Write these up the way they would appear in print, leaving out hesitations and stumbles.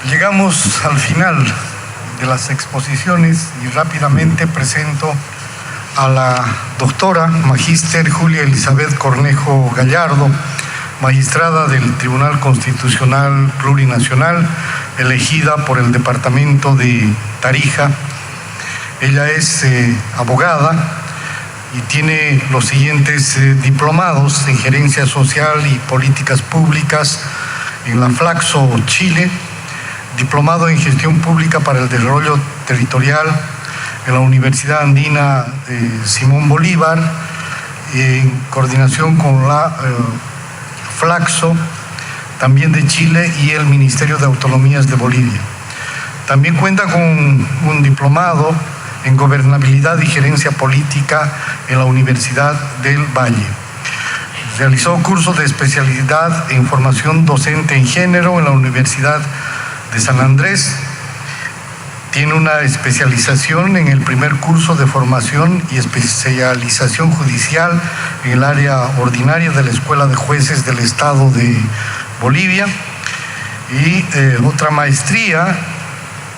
Llegamos al final de las exposiciones y rápidamente presento a la doctora Magíster Julia Elizabeth Cornejo Gallardo, magistrada del Tribunal Constitucional Plurinacional, elegida por el departamento de Tarija. Ella es abogada y tiene los siguientes diplomados en Gerencia Social y Políticas Públicas en la Flaxo, Chile, diplomado en Gestión Pública para el Desarrollo Territorial en la Universidad Andina Simón Bolívar, en coordinación con la Flaxo, también de Chile, y el Ministerio de Autonomías de Bolivia. También cuenta con un diplomado en Gobernabilidad y Gerencia Política en la Universidad del Valle. Realizó cursos de especialidad en formación docente en género en la Universidad de San Andrés. Tiene una especialización en el primer curso de formación y especialización judicial en el área ordinaria de la Escuela de Jueces del Estado de Bolivia, y otra maestría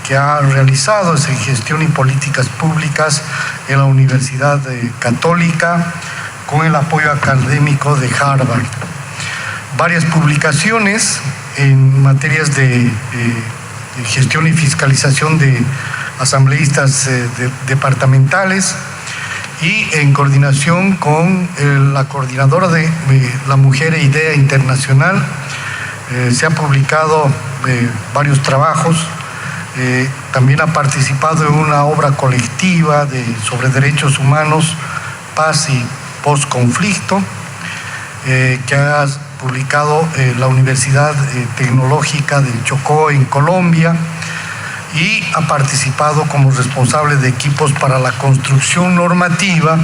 que ha realizado es en Gestión y Políticas Públicas en la Universidad Católica con el apoyo académico de Harvard. Varias publicaciones en materias de gestión y fiscalización de asambleístas departamentales, y en coordinación con la coordinadora de la Mujer e Idea Internacional se ha publicado varios trabajos. También ha participado en una obra colectiva sobre derechos humanos, paz y postconflicto, que ha publicado la Universidad Tecnológica del Chocó en Colombia, y ha participado como responsable de equipos para la construcción normativa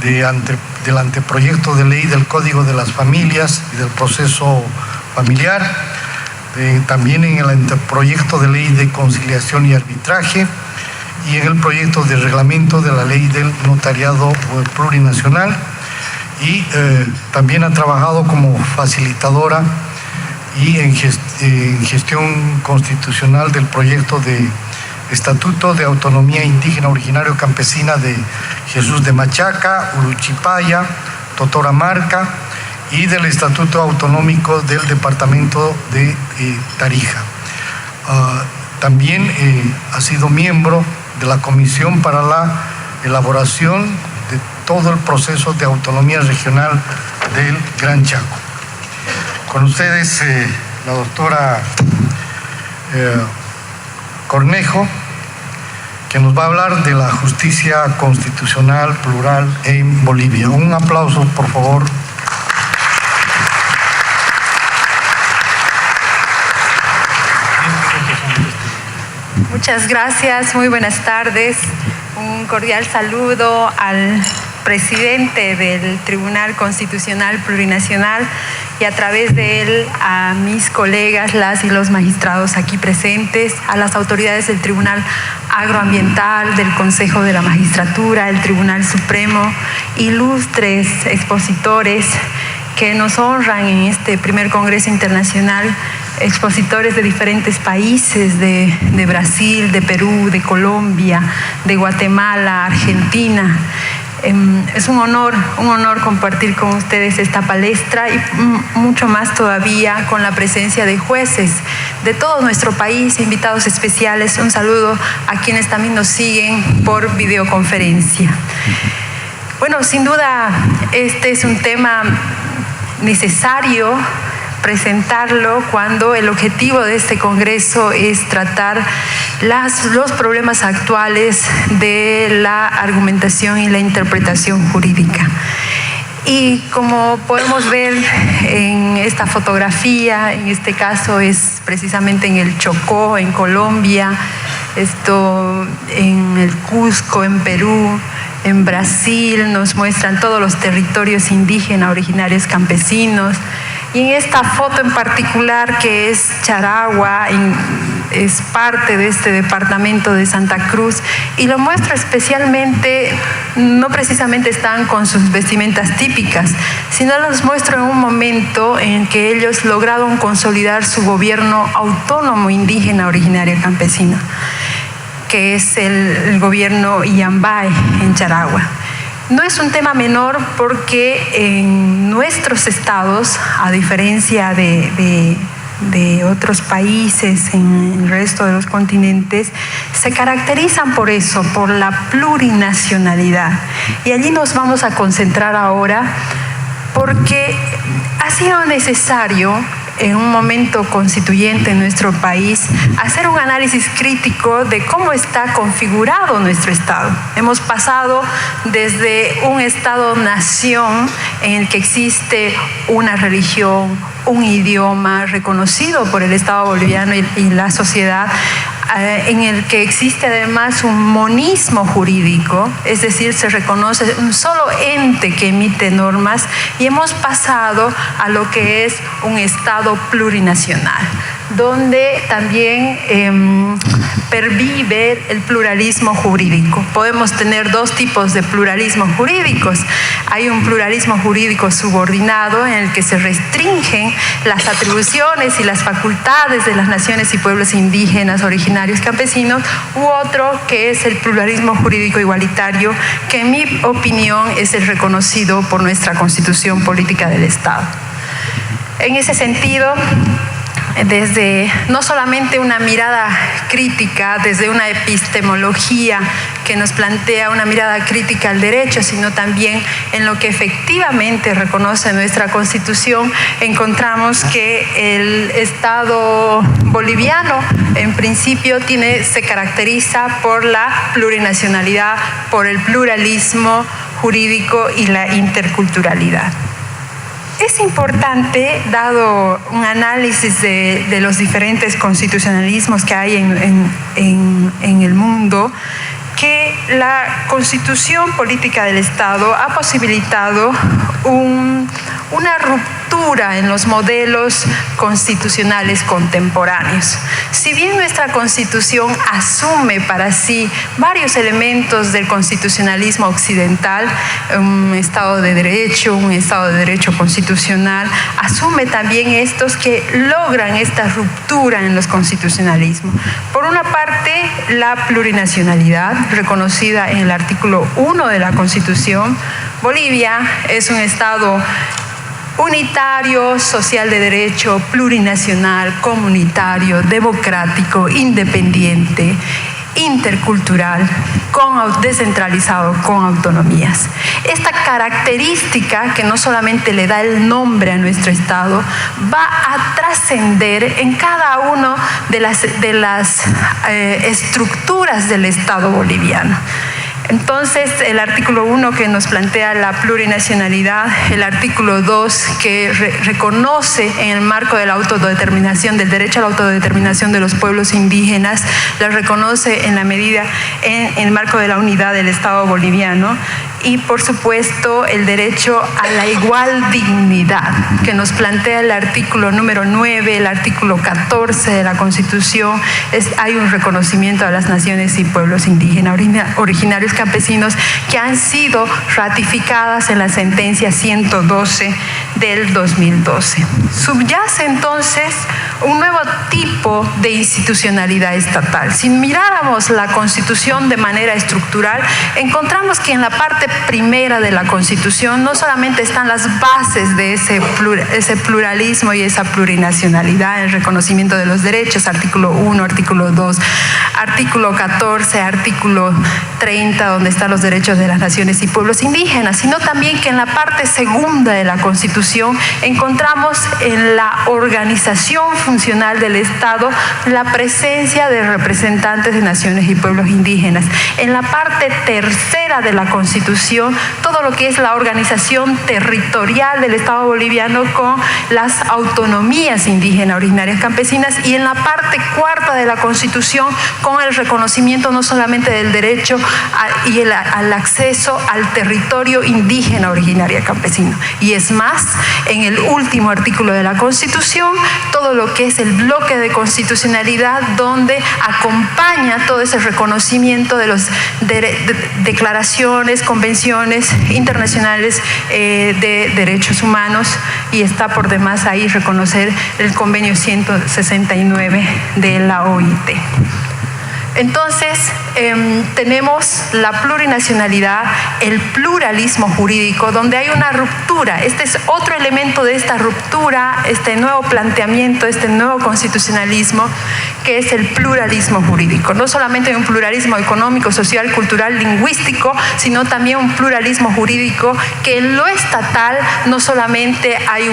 del anteproyecto de ley del Código de las Familias y del Proceso Familiar, también en el anteproyecto de ley de conciliación y arbitraje, y en el proyecto de reglamento de la ley del notariado plurinacional. Y también ha trabajado como facilitadora y en gestión constitucional del proyecto de Estatuto de Autonomía Indígena Originario Campesina de Jesús de Machaca, Uruchipaya, Totoramarca, y del Estatuto Autonómico del Departamento de Tarija. También ha sido miembro de la Comisión para la elaboración de todo el proceso de autonomía regional del Gran Chaco. Con ustedes la doctora Cornejo, que nos va a hablar de la justicia constitucional plural en Bolivia. Un aplauso, por favor. Muchas gracias, muy buenas tardes. Un cordial saludo al presidente del Tribunal Constitucional Plurinacional y a través de él a mis colegas, las y los magistrados aquí presentes, a las autoridades del Tribunal Agroambiental, del Consejo de la Magistratura, el Tribunal Supremo, ilustres expositores que nos honran en este primer Congreso Internacional, expositores de diferentes países, de Brasil, de Perú, de Colombia, de Guatemala, Argentina. Es un honor compartir con ustedes esta palestra, y mucho más todavía con la presencia de jueces de todo nuestro país, invitados especiales. Un saludo a quienes también nos siguen por videoconferencia. Bueno, sin duda este es un tema necesario presentarlo cuando el objetivo de este Congreso es tratar los problemas actuales de la argumentación y la interpretación jurídica. Y como podemos ver en esta fotografía, en este caso es precisamente en el Chocó, en Colombia, esto en el Cusco, en Perú, en Brasil, nos muestran todos los territorios indígenas originarios campesinos. Y en esta foto en particular, que es Charagua, es parte de este departamento de Santa Cruz y lo muestra especialmente, no precisamente están con sus vestimentas típicas, sino los muestra en un momento en que ellos lograron consolidar su gobierno autónomo indígena originario campesino, que es el gobierno Illambay en Charagua. No es un tema menor porque en nuestros estados, a diferencia de otros países en el resto de los continentes, se caracterizan por eso, por la plurinacionalidad. Y allí nos vamos a concentrar ahora porque ha sido necesario en un momento constituyente en nuestro país, hacer un análisis crítico de cómo está configurado nuestro Estado. Hemos pasado desde un Estado-nación en el que existe una religión, un idioma reconocido por el Estado boliviano y la sociedad, en el que existe además un monismo jurídico, es decir, se reconoce un solo ente que emite normas, y hemos pasado a lo que es un Estado plurinacional, donde también pervive el pluralismo jurídico. Podemos tener dos tipos de pluralismo jurídicos. Hay un pluralismo jurídico subordinado en el que se restringen las atribuciones y las facultades de las naciones y pueblos indígenas originarios campesinos, u otro que es el pluralismo jurídico igualitario, que en mi opinión es el reconocido por nuestra Constitución Política del Estado. En ese sentido, desde no solamente una mirada crítica, desde una epistemología que nos plantea una mirada crítica al derecho, sino también en lo que efectivamente reconoce nuestra Constitución, encontramos que el Estado boliviano en principio se caracteriza por la plurinacionalidad, por el pluralismo jurídico y la interculturalidad. Es importante, dado un análisis de los diferentes constitucionalismos que hay en el mundo, que la Constitución Política del Estado ha posibilitado una ruptura en los modelos constitucionales contemporáneos. Si bien nuestra Constitución asume para sí varios elementos del constitucionalismo occidental, un Estado de Derecho constitucional, asume también estos que logran esta ruptura en los constitucionalismos. Por una parte, la plurinacionalidad, reconocida en el artículo 1 de la Constitución. Bolivia es un Estado unitario, social de derecho, plurinacional, comunitario, democrático, independiente, intercultural, descentralizado, con autonomías. Esta característica, que no solamente le da el nombre a nuestro Estado, va a trascender en cada una de las estructuras del Estado boliviano. Entonces, el artículo 1 que nos plantea la plurinacionalidad, el artículo 2 que reconoce en el marco de la autodeterminación, del derecho a la autodeterminación de los pueblos indígenas, la reconoce en la medida, en el marco de la unidad del Estado boliviano, y por supuesto el derecho a la igual dignidad que nos plantea el artículo número 9, el artículo 14 de la Constitución. Hay un reconocimiento a las naciones y pueblos indígenas originarios campesinos que han sido ratificadas en la sentencia 112 del 2012. Subyace entonces un nuevo tipo de institucionalidad estatal. Si miráramos la Constitución de manera estructural, encontramos que en la parte primera de la Constitución no solamente están las bases de ese pluralismo y esa plurinacionalidad, el reconocimiento de los derechos, artículo 1, artículo 2, artículo 14, artículo 30, donde están los derechos de las naciones y pueblos indígenas, sino también que en la parte segunda de la Constitución encontramos en la organización funcional del Estado la presencia de representantes de naciones y pueblos indígenas. En la parte tercera de la Constitución, todo lo que es la organización territorial del Estado boliviano con las autonomías indígenas originarias campesinas, y en la parte cuarta de la Constitución con el reconocimiento no solamente del derecho al acceso al territorio indígena originaria campesino. Y es más, en el último artículo de la Constitución, todo lo que es el bloque de constitucionalidad, donde acompaña todo ese reconocimiento de las declaraciones, convenciones internacionales de derechos humanos, y está por demás ahí reconocer el convenio 169 de la OIT. Entonces, tenemos la plurinacionalidad, el pluralismo jurídico, donde hay una ruptura. Este es otro elemento de esta ruptura, este nuevo planteamiento, este nuevo constitucionalismo, que es el pluralismo jurídico. No solamente un pluralismo económico, social, cultural, lingüístico, sino también un pluralismo jurídico que en lo estatal no solamente hay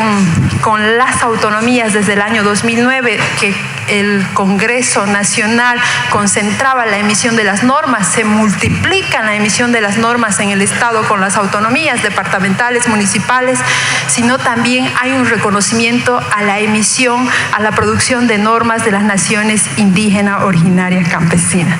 con las autonomías desde el año 2009, que el Congreso Nacional concentraba la emisión de las normas, se multiplica la emisión de las normas en el Estado con las autonomías departamentales, municipales, sino también hay un reconocimiento a la emisión, a la producción de normas de las naciones indígenas originarias campesinas.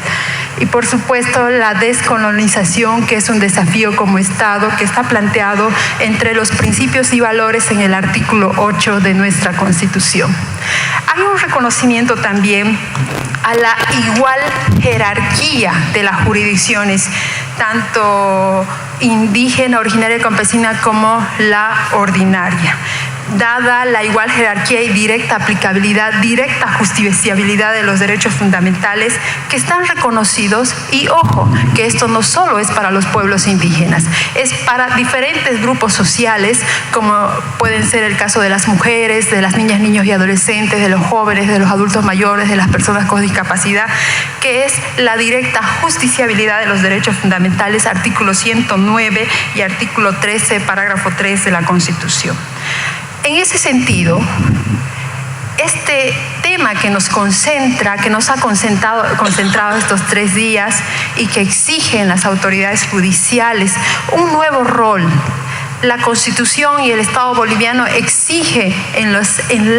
Y por supuesto la descolonización, que es un desafío como Estado, que está planteado entre los principios y valores en el artículo 8 de nuestra Constitución. Hay un reconocimiento también a la igual jerarquía de las jurisdicciones, tanto indígena, originaria campesina, como la ordinaria. Dada la igual jerarquía y directa aplicabilidad, directa justiciabilidad de los derechos fundamentales que están reconocidos, y ojo, que esto no solo es para los pueblos indígenas, es para diferentes grupos sociales, como pueden ser el caso de las mujeres, de las niñas, niños y adolescentes, de los jóvenes, de los adultos mayores, de las personas con discapacidad, que es la directa justiciabilidad de los derechos fundamentales, artículo 109 y artículo 13, parágrafo 3 de la Constitución. En ese sentido, este tema que nos concentra, que nos ha concentrado estos 3 días y que exigen las autoridades judiciales un nuevo rol. La Constitución y el Estado boliviano exige en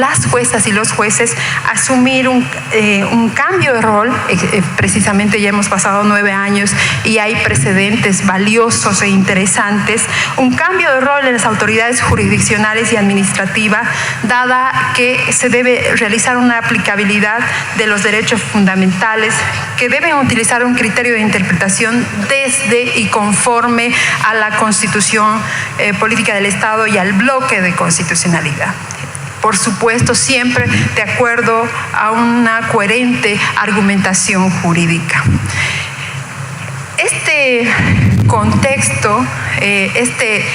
las juezas y los jueces asumir un cambio de rol. Precisamente ya hemos pasado 9 años y hay precedentes valiosos e interesantes. Un cambio de rol en las autoridades jurisdiccionales y administrativas, dada que se debe realizar una aplicabilidad de los derechos fundamentales, que deben utilizar un criterio de interpretación desde y conforme a la Constitución política del Estado y al bloque de constitucionalidad. Por supuesto, siempre de acuerdo a una coherente argumentación jurídica. Este contexto, este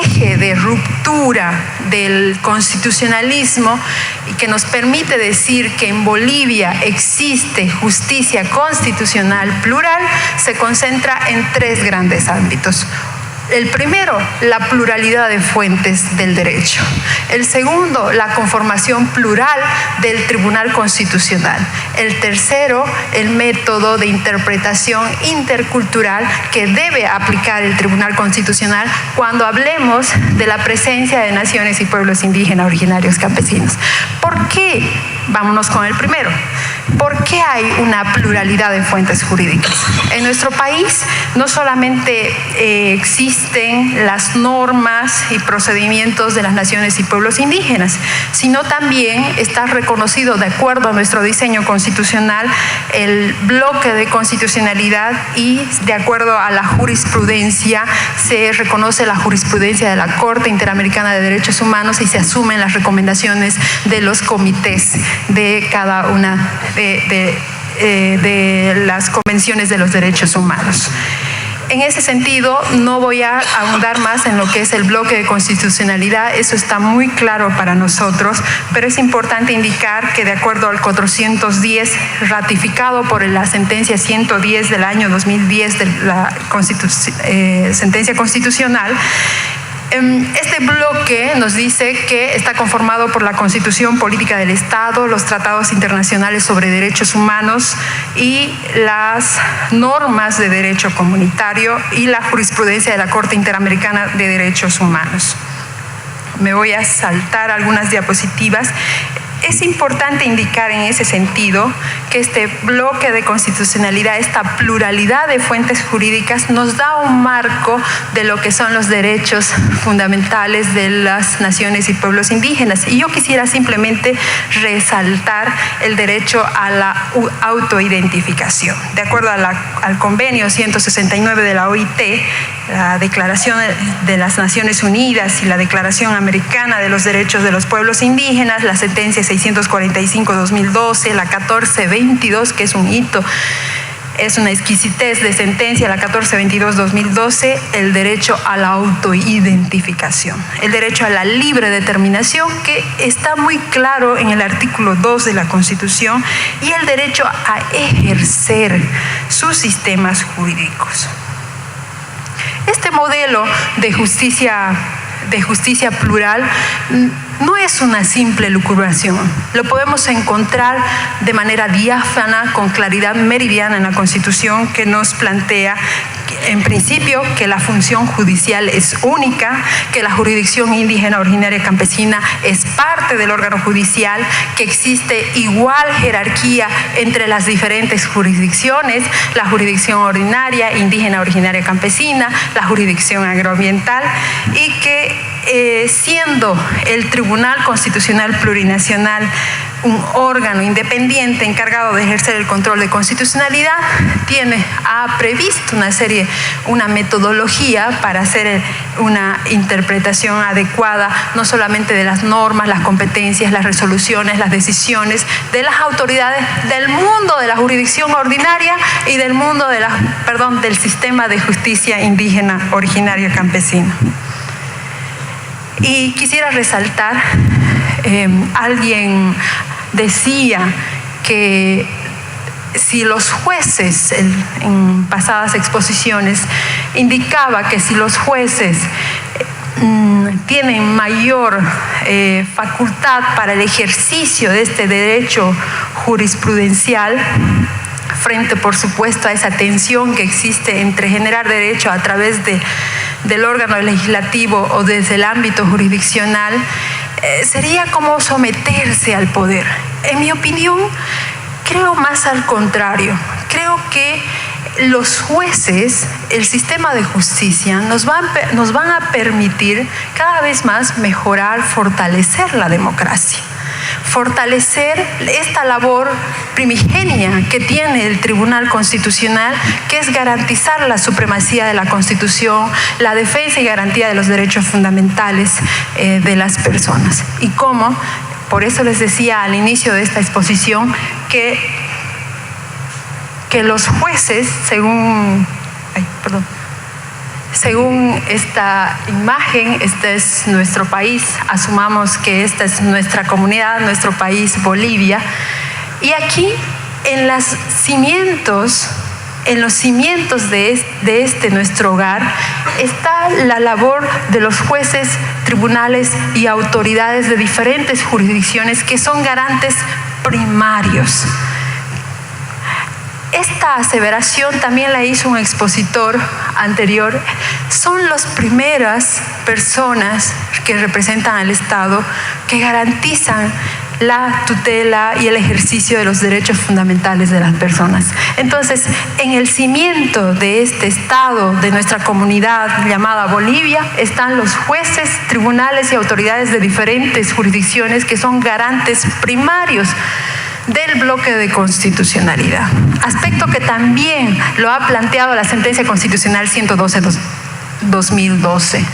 eje de ruptura del constitucionalismo, y que nos permite decir que en Bolivia existe justicia constitucional plural, se concentra en 3 grandes ámbitos. El primero, la pluralidad de fuentes del derecho. El segundo, la conformación plural del Tribunal Constitucional. El tercero, el método de interpretación intercultural que debe aplicar el Tribunal Constitucional cuando hablemos de la presencia de naciones y pueblos indígenas originarios campesinos. ¿Por qué? Vámonos con el primero. ¿Por qué hay una pluralidad de fuentes jurídicas? En nuestro país no solamente existen las normas y procedimientos de las naciones y pueblos indígenas, sino también está reconocido, de acuerdo a nuestro diseño constitucional, el bloque de constitucionalidad, y de acuerdo a la jurisprudencia se reconoce la jurisprudencia de la Corte Interamericana de Derechos Humanos y se asumen las recomendaciones de los comités de cada una de las convenciones de los derechos humanos. En ese sentido, no voy a ahondar más en lo que es el bloque de constitucionalidad, eso está muy claro para nosotros, pero es importante indicar que de acuerdo al 410, ratificado por la sentencia 110 del año 2010 de la sentencia constitucional, este bloque nos dice que está conformado por la Constitución Política del Estado, los tratados internacionales sobre derechos humanos y las normas de derecho comunitario y la jurisprudencia de la Corte Interamericana de Derechos Humanos. Me voy a saltar algunas diapositivas. Es importante indicar en ese sentido que este bloque de constitucionalidad, esta pluralidad de fuentes jurídicas, nos da un marco de lo que son los derechos fundamentales de las naciones y pueblos indígenas. Y yo quisiera simplemente resaltar el derecho a la autoidentificación. De acuerdo al convenio 169 de la OIT, la Declaración de las Naciones Unidas y la Declaración Americana de los Derechos de los Pueblos Indígenas, la sentencia 645-2012, la 1422, que es un hito, es una exquisitez de sentencia, la 1422-2012, el derecho a la autoidentificación, el derecho a la libre determinación, que está muy claro en el artículo 2 de la Constitución, y el derecho a ejercer sus sistemas jurídicos. Este modelo de justicia plural no es una simple lucubración. Lo podemos encontrar de manera diáfana, con claridad meridiana en la Constitución, que nos plantea, en principio, que la función judicial es única, que la jurisdicción indígena originaria campesina es parte del órgano judicial, que existe igual jerarquía entre las diferentes jurisdicciones, la jurisdicción ordinaria, indígena originaria campesina, la jurisdicción agroambiental, y que siendo el Tribunal Constitucional Plurinacional un órgano independiente encargado de ejercer el control de constitucionalidad, ha previsto una metodología para hacer una interpretación adecuada, no solamente de las normas, las competencias, las resoluciones, las decisiones de las autoridades del mundo de la jurisdicción ordinaria y del mundo del sistema de justicia indígena originaria campesina. Y quisiera resaltar, alguien decía que si los jueces, en pasadas exposiciones, indicaba que si los jueces tienen mayor facultad para el ejercicio de este derecho jurisprudencial, frente, por supuesto, a esa tensión que existe entre generar derecho a través del órgano legislativo o desde el ámbito jurisdiccional, sería como someterse al poder. En mi opinión, creo más al contrario. Creo que los jueces, el sistema de justicia, nos van a permitir cada vez más mejorar, fortalecer la democracia, fortalecer esta labor primigenia que tiene el Tribunal Constitucional, que es garantizar la supremacía de la Constitución, la defensa y garantía de los derechos fundamentales de las personas. Y cómo, por eso les decía al inicio de esta exposición, que los jueces, según esta imagen, este es nuestro país, asumamos que esta es nuestra comunidad, nuestro país, Bolivia, y aquí en los cimientos de nuestro hogar está la labor de los jueces, tribunales y autoridades de diferentes jurisdicciones que son garantes primarios. Esta aseveración también la hizo un expositor anterior. Son las primeras personas que representan al Estado que garantizan la tutela y el ejercicio de los derechos fundamentales de las personas. Entonces, en el cimiento de este Estado, de nuestra comunidad llamada Bolivia, están los jueces, tribunales y autoridades de diferentes jurisdicciones que son garantes primarios del bloque de constitucionalidad. Aspecto que también lo ha planteado la sentencia constitucional 112/2012.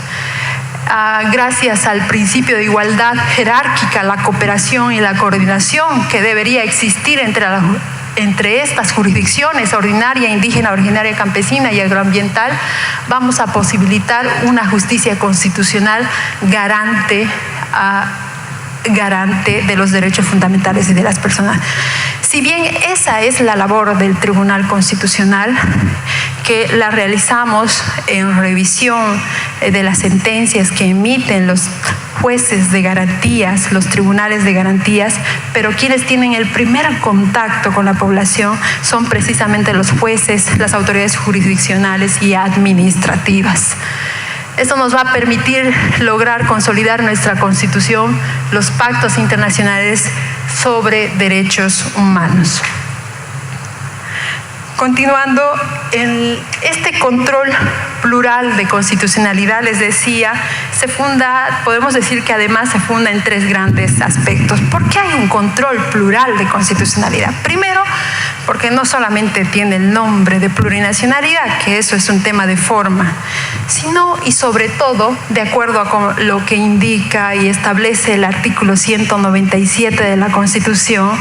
Gracias al principio de igualdad jerárquica, la cooperación y la coordinación que debería existir entre estas jurisdicciones, ordinaria, indígena, originaria, campesina y agroambiental, vamos a posibilitar una justicia constitucional garante de los derechos fundamentales y de las personas. Si bien esa es la labor del Tribunal Constitucional, que la realizamos en revisión de las sentencias que emiten los jueces de garantías, los tribunales de garantías, pero quienes tienen el primer contacto con la población son precisamente los jueces, las autoridades jurisdiccionales y administrativas. Esto nos va a permitir lograr consolidar nuestra Constitución, los pactos internacionales sobre derechos humanos. Continuando, este control plural de constitucionalidad, les decía, podemos decir que además se funda en tres grandes aspectos. ¿Por qué hay un control plural de constitucionalidad? Primero, porque no solamente tiene el nombre de plurinacionalidad, que eso es un tema de forma, sino y sobre todo, de acuerdo a lo que indica y establece el artículo 197 de la Constitución,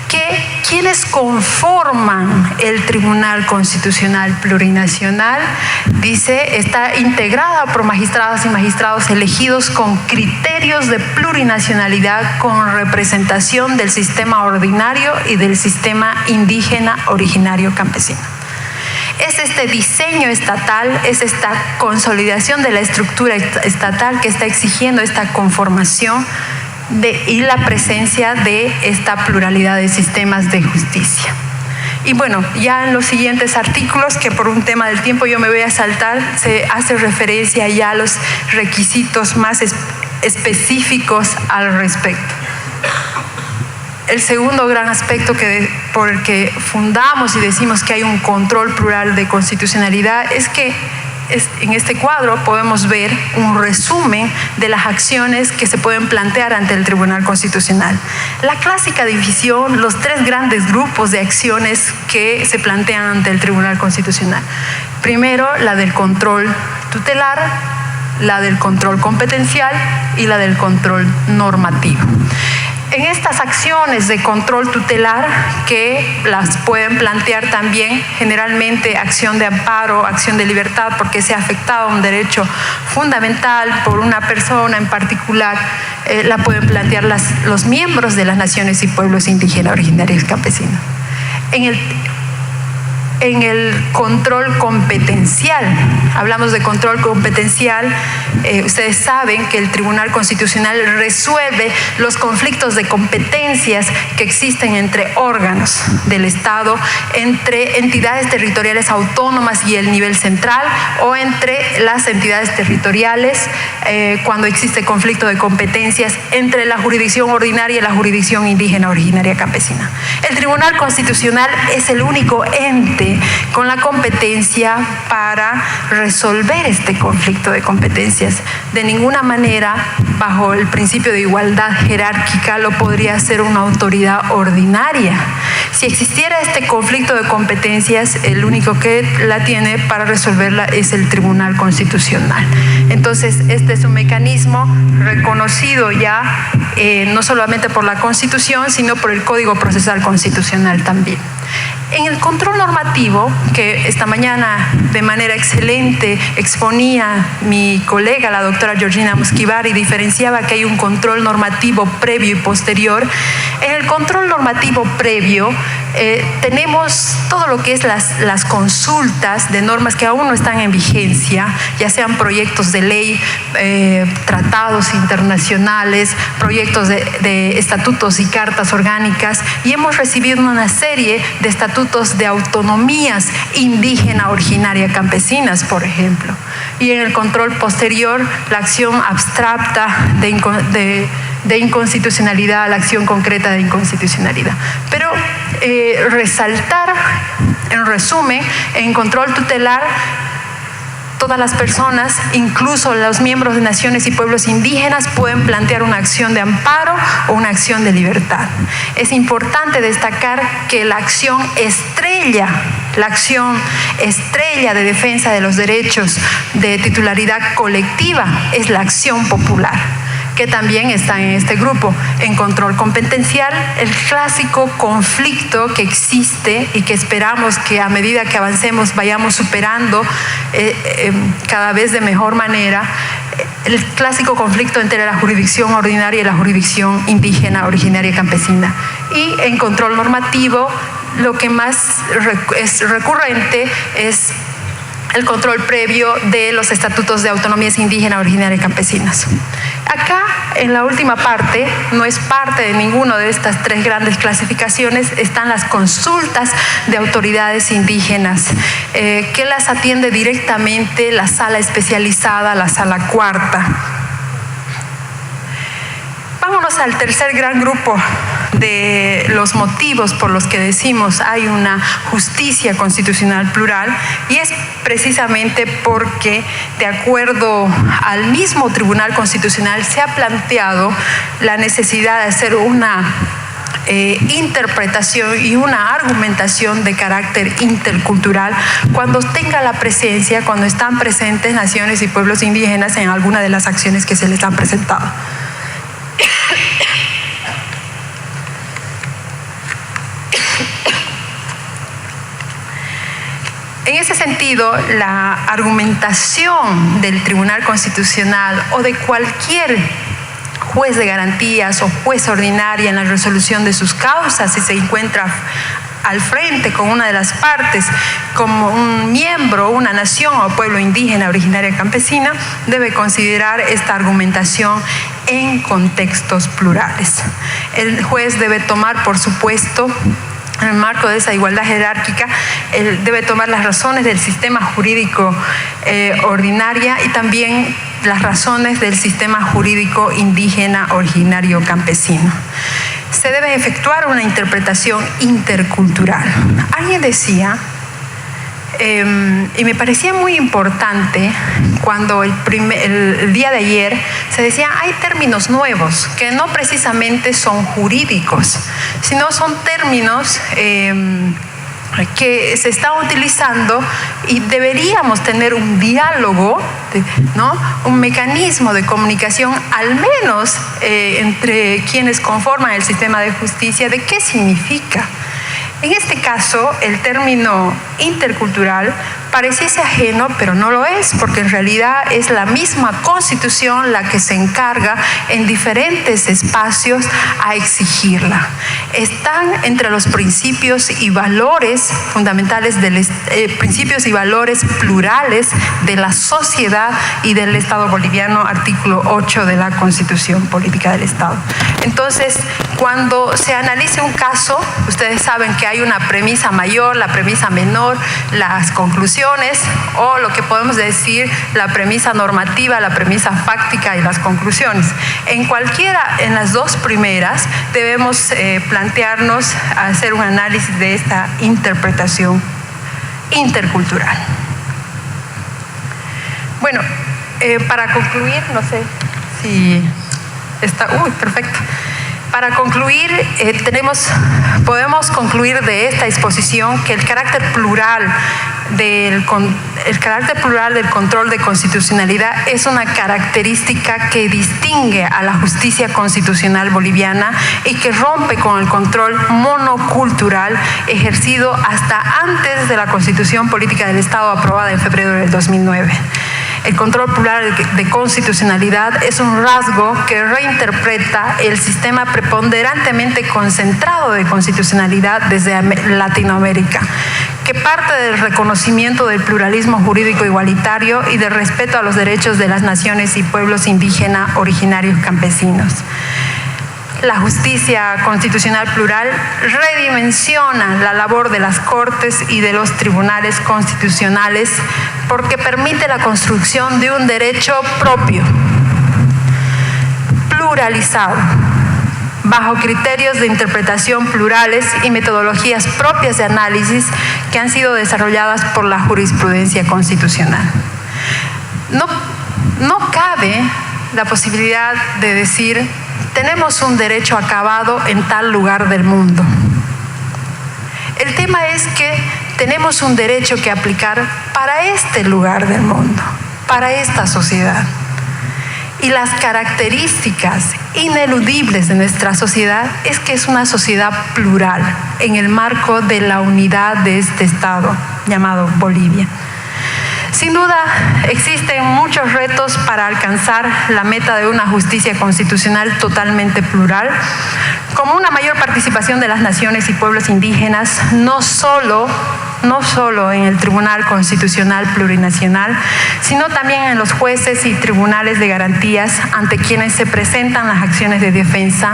que quienes conforman el Tribunal Constitucional Plurinacional, dice, está integrada por magistradas y magistrados elegidos con criterios de plurinacionalidad, con representación del sistema ordinario y del sistema indígena originario campesino. Es este diseño estatal, es esta consolidación de la estructura estatal que está exigiendo esta conformación y la presencia de esta pluralidad de sistemas de justicia. Y bueno, ya en los siguientes artículos, que por un tema del tiempo yo me voy a saltar, se hace referencia ya a los requisitos más específicos al respecto. El segundo gran aspecto por el que fundamos y decimos que hay un control plural de constitucionalidad es que en este cuadro podemos ver un resumen de las acciones que se pueden plantear ante el Tribunal Constitucional. La clásica división, los tres grandes grupos de acciones que se plantean ante el Tribunal Constitucional. Primero, la del control tutelar, la del control competencial y la del control normativo. En estas acciones de control tutelar, que las pueden plantear también generalmente acción de amparo, acción de libertad, porque se ha afectado un derecho fundamental por una persona en particular, la pueden plantear los miembros de las naciones y pueblos indígenas originarios campesinos. En el control competencial, hablamos de control competencial, ustedes saben que el Tribunal Constitucional resuelve los conflictos de competencias que existen entre órganos del Estado, entre entidades territoriales autónomas y el nivel central, o entre las entidades territoriales, cuando existe conflicto de competencias entre la jurisdicción ordinaria y la jurisdicción indígena originaria campesina. El Tribunal Constitucional es el único ente con la competencia para resolver este conflicto de competencias. De ninguna manera, bajo el principio de igualdad jerárquica, lo podría hacer una autoridad ordinaria. Si existiera este conflicto de competencias, el único que la tiene para resolverla es el Tribunal Constitucional. Entonces, este es un mecanismo reconocido ya, no solamente por la Constitución, sino por el Código Procesal Constitucional también. En el control normativo, que esta mañana de manera excelente exponía mi colega, la doctora Georgina Mosquivar, y diferenciaba que hay un control normativo previo y posterior. En el control normativo previo tenemos todo lo que es las consultas de normas que aún no están en vigencia, ya sean proyectos de ley, tratados internacionales, proyectos de estatutos y cartas orgánicas, y hemos recibido una serie de estatutos de autonomías indígena originaria campesinas, por ejemplo. Y en el control posterior, la acción abstracta de inconstitucionalidad, la acción concreta de inconstitucionalidad. Pero resaltar, en resumen, en control tutelar, todas las personas, incluso los miembros de naciones y pueblos indígenas, pueden plantear una acción de amparo o una acción de libertad. Es importante destacar que la acción estrella de defensa de los derechos de titularidad colectiva es la acción popular, que también está en este grupo. En control competencial, el clásico conflicto que existe y que esperamos que a medida que avancemos vayamos superando cada vez de mejor manera, el clásico conflicto entre la jurisdicción ordinaria y la jurisdicción indígena originaria campesina. Y en control normativo, lo que más es recurrente es el control previo de los estatutos de autonomías indígenas originarias campesinas. Acá, en la última parte, no es parte de ninguna de estas tres grandes clasificaciones, están las consultas de autoridades indígenas, que las atiende directamente la sala especializada, la sala cuarta. Vámonos al tercer gran grupo de los motivos por los que decimos hay una justicia constitucional plural, y es precisamente porque, de acuerdo al mismo Tribunal Constitucional, se ha planteado la necesidad de hacer una interpretación y una argumentación de carácter intercultural cuando están presentes naciones y pueblos indígenas en alguna de las acciones que se les han presentado. En ese sentido, la argumentación del Tribunal Constitucional o de cualquier juez de garantías o juez ordinaria en la resolución de sus causas, si se encuentra al frente con una de las partes como un miembro, una nación o pueblo indígena, originaria, campesina, debe considerar esta argumentación en contextos plurales. El juez debe tomar, por supuesto, en el marco de esa igualdad jerárquica, él debe tomar las razones del sistema jurídico ordinaria y también las razones del sistema jurídico indígena, originario, campesino. Se debe efectuar una interpretación intercultural. Alguien decía, y me parecía muy importante cuando el día de ayer se decía hay términos nuevos que no precisamente son jurídicos, sino son términos que se están utilizando y deberíamos tener un diálogo, ¿no? Un mecanismo de comunicación al menos entre quienes conforman el sistema de justicia de qué significa. En este caso, el término intercultural pareciese ajeno, pero no lo es, porque en realidad es la misma Constitución la que se encarga en diferentes espacios a exigirla. Están entre los principios y valores fundamentales, principios y valores plurales de la sociedad y del Estado boliviano, artículo 8 de la Constitución Política del Estado. Entonces, cuando se analice un caso, ustedes saben que hay una premisa mayor, la premisa menor, las conclusiones, o lo que podemos decir la premisa normativa, la premisa fáctica y las conclusiones. En las dos primeras debemos plantearnos hacer un análisis de esta interpretación intercultural. Bueno, para concluir, no sé si está... perfecto. Para concluir, podemos concluir de esta exposición que el carácter plural del control de constitucionalidad es una característica que distingue a la justicia constitucional boliviana y que rompe con el control monocultural ejercido hasta antes de la Constitución Política del Estado aprobada en febrero del 2009. El control plural de constitucionalidad es un rasgo que reinterpreta el sistema preponderantemente concentrado de constitucionalidad desde Latinoamérica, que parte del reconocimiento del pluralismo jurídico igualitario y del respeto a los derechos de las naciones y pueblos indígenas, originarios, campesinos. La justicia constitucional plural redimensiona la labor de las Cortes y de los tribunales constitucionales porque permite la construcción de un derecho propio, pluralizado, bajo criterios de interpretación plurales y metodologías propias de análisis que han sido desarrolladas por la jurisprudencia constitucional. No cabe la posibilidad de decir tenemos un derecho acabado en tal lugar del mundo. El tema es que tenemos un derecho que aplicar para este lugar del mundo, para esta sociedad. Y las características ineludibles de nuestra sociedad es que es una sociedad plural en el marco de la unidad de este Estado llamado Bolivia. Sin duda, existen muchos retos para alcanzar la meta de una justicia constitucional totalmente plural, como una mayor participación de las naciones y pueblos indígenas, no solo en el Tribunal Constitucional Plurinacional, sino también en los jueces y tribunales de garantías ante quienes se presentan las acciones de defensa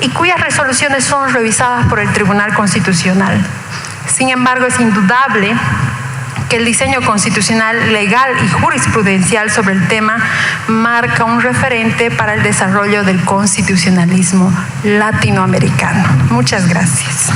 y cuyas resoluciones son revisadas por el Tribunal Constitucional. Sin embargo, es indudable que el diseño constitucional, legal y jurisprudencial sobre el tema marca un referente para el desarrollo del constitucionalismo latinoamericano. Muchas gracias.